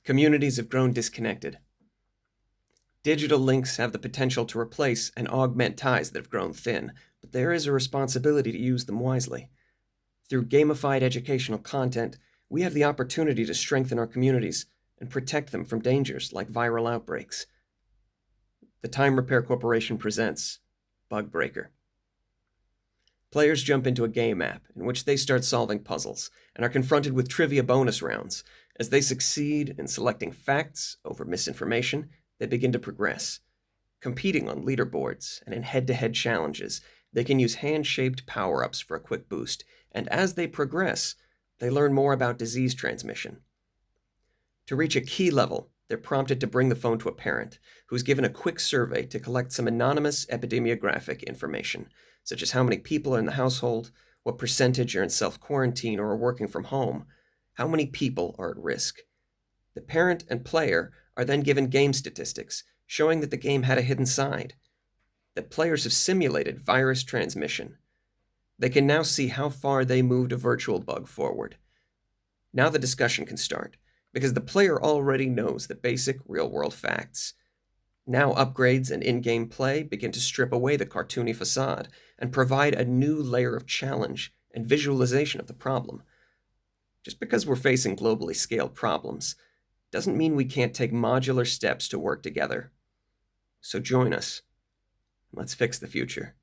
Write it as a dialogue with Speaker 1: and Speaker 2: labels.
Speaker 1: Communities have grown disconnected. Digital links have the potential to replace and augment ties that have grown thin, but there is a responsibility to use them wisely. Through gamified educational content, we have the opportunity to strengthen our communities and protect them from dangers like viral outbreaks. The Time Repair Corporation presents Bug Breaker. Players jump into a game app in which they start solving puzzles and are confronted with trivia bonus rounds. As they succeed in selecting facts over misinformation, they begin to progress. Competing on leaderboards and in head-to-head challenges, they can use hand-shaped power-ups for a quick boost, and as they progress, they learn more about disease transmission. To reach a key level, they're prompted to bring the phone to a parent, who's given a quick survey to collect some anonymous epidemiographic information, such as how many people are in the household, what percentage are in self-quarantine or are working from home, how many people are at risk. The parent and player are then given game statistics, showing that the game had a hidden side, that players have simulated virus transmission. They can now see how far they moved a virtual bug forward. Now the discussion can start, because the player already knows the basic real-world facts. Now upgrades and in-game play begin to strip away the cartoony facade and provide a new layer of challenge and visualization of the problem. Just because we're facing globally scaled problems doesn't mean we can't take modular steps to work together. So join us. Let's fix the future.